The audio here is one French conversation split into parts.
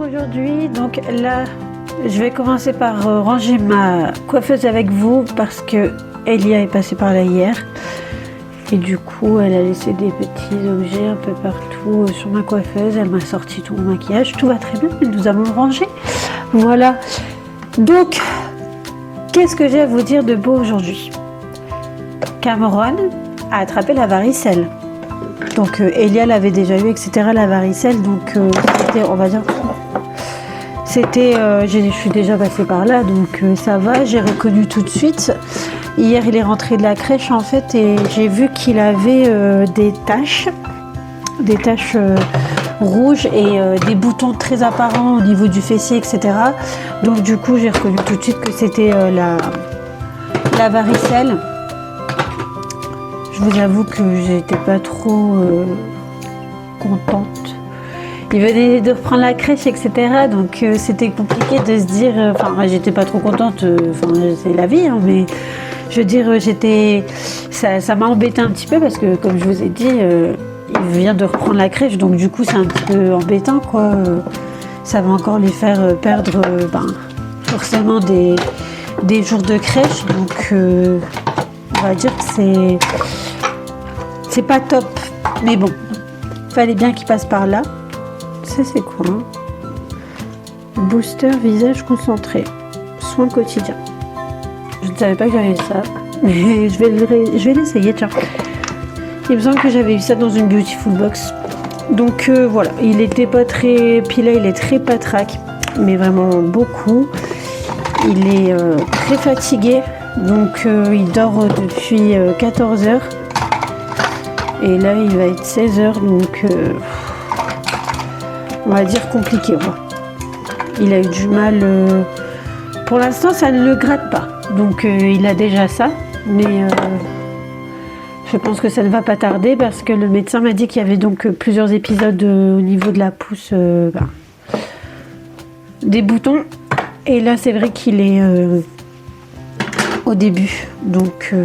aujourd'hui. Donc là, je vais commencer par ranger ma coiffeuse avec vous parce que Elia est passée par là hier. Et du coup, elle a laissé des petits objets un peu partout sur ma coiffeuse. Elle m'a sorti tout mon maquillage. Tout va très bien, mais nous avons rangé. Voilà. Donc, qu'est-ce que j'ai à vous dire de beau aujourd'hui? Cameron a attrapé la varicelle. Donc, Elia l'avait déjà eu, etc. La varicelle. Donc, c'était, on va dire... je suis déjà passée par là, donc ça va, j'ai reconnu tout de suite. Hier, il est rentré de la crèche en fait et j'ai vu qu'il avait des taches rouges et des boutons très apparents au niveau du fessier, etc. Donc du coup, j'ai reconnu tout de suite que c'était la varicelle. Je vous avoue que j'étais pas trop contente. Il venait de reprendre la crèche, etc. Donc c'était compliqué de se dire... Enfin, j'étais pas trop contente. C'est la vie, hein, mais je veux dire, ça m'a embêté un petit peu parce que, comme je vous ai dit, il vient de reprendre la crèche. Donc du coup, c'est un petit peu embêtant, quoi. Ça va encore lui faire perdre forcément des jours de crèche. Donc on va dire que c'est pas top. Mais bon, fallait bien qu'il passe par là. Ça c'est quoi hein? Booster visage concentré, soins quotidiens. Je ne savais pas que j'avais ça, mais je vais l'essayer. Tiens, il me semble que j'avais eu ça dans une Beautiful Box. Donc voilà, il était pas très... Puis là il est très patraque, mais vraiment beaucoup. Il est très fatigué, donc il dort depuis 14 heures. Et là il va être 16 heures, donc... on va dire compliqué. Quoi. Il a eu du mal. Pour l'instant, ça ne le gratte pas. Donc, il a déjà ça. Mais je pense que ça ne va pas tarder parce que le médecin m'a dit qu'il y avait donc plusieurs épisodes au niveau de la pousse, des boutons. Et là, c'est vrai qu'il est au début. Donc,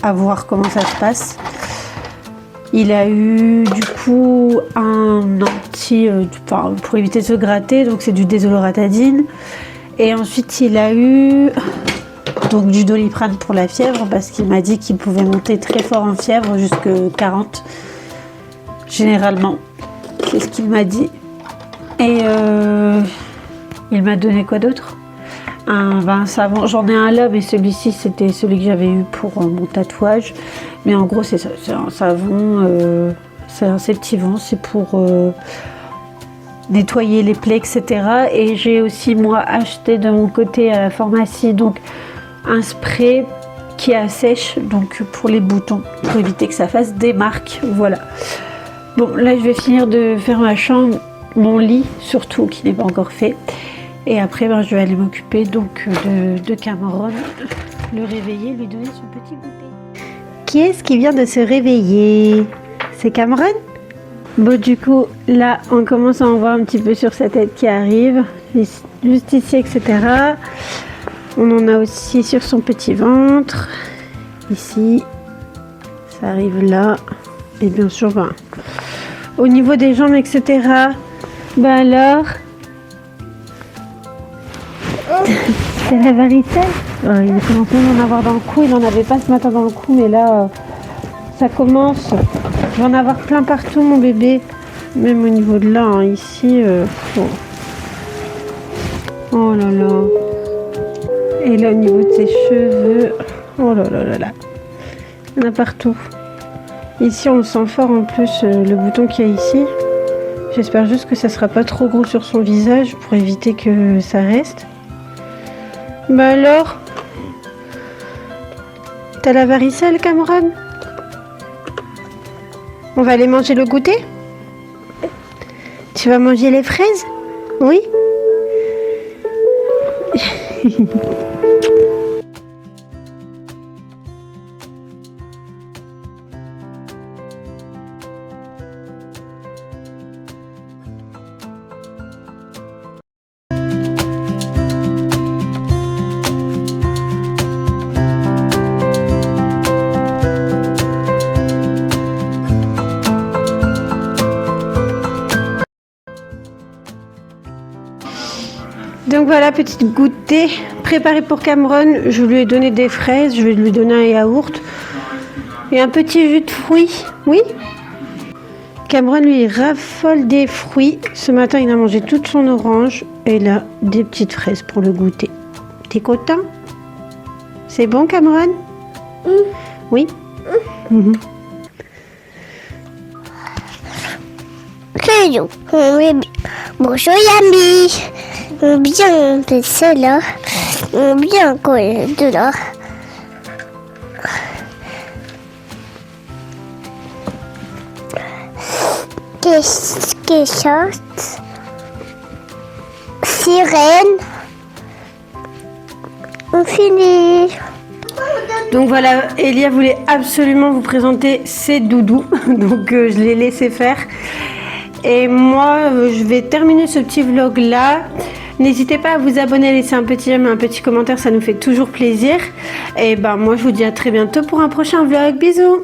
à voir comment ça se passe. Il a eu du coup un anti pour éviter de se gratter, donc c'est du désoloratadine. Et ensuite il a eu donc du Doliprane pour la fièvre parce qu'il m'a dit qu'il pouvait monter très fort en fièvre jusque 40 généralement. C'est ce qu'il m'a dit. Et il m'a donné quoi d'autre? Un savon, j'en ai un là, mais celui-ci c'était celui que j'avais eu pour mon tatouage. Mais en gros c'est ça, c'est un savon, c'est un septivant, c'est pour nettoyer les plaies, etc. Et j'ai aussi moi acheté de mon côté à la pharmacie donc un spray qui assèche donc pour les boutons, pour éviter que ça fasse des marques. Voilà. Bon là je vais finir de faire ma chambre, mon lit surtout qui n'est pas encore fait. Et après, je vais aller m'occuper donc de Cameron, le réveiller, lui donner son petit goûter. Qui est-ce qui vient de se réveiller? C'est Cameron? Bon, du coup, là, on commence à en voir un petit peu sur sa tête qui arrive, juste ici, etc. On en a aussi sur son petit ventre, ici, ça arrive là. Et bien sûr, au niveau des jambes, etc. Alors... C'est la varicelle. Il commence même à en avoir dans le cou. Il n'en avait pas ce matin dans le cou, mais là, ça commence. Je vais en avoir plein partout, mon bébé. Même au niveau de là, hein, ici. Oh là là. Et là, au niveau de ses cheveux. Oh là là là là. Il y en a partout. Ici, on le sent fort en plus, le bouton qu'il y a ici. J'espère juste que ça sera pas trop gros sur son visage pour éviter que ça reste. Alors, t'as la varicelle, Cameron? On va aller manger le goûter? Tu vas manger les fraises? Oui? Donc voilà, petite goûter préparée pour Cameron. Je lui ai donné des fraises, je vais lui donner un yaourt et un petit jus de fruits. Oui. Cameron lui il raffole des fruits. Ce matin il a mangé toute son orange et là des petites fraises pour le goûter. T'es content? C'est bon Cameron? Oui. Bonjour Yami. Bien de cela. Bien de là. Qu'est-ce que ça? Sirène. On finit. Donc voilà, Elia voulait absolument vous présenter ses doudous. Donc je l'ai laissé faire. Et moi, je vais terminer ce petit vlog là. N'hésitez pas à vous abonner, à laisser un petit j'aime, un petit commentaire, ça nous fait toujours plaisir. Et ben moi, je vous dis à très bientôt pour un prochain vlog. Bisous!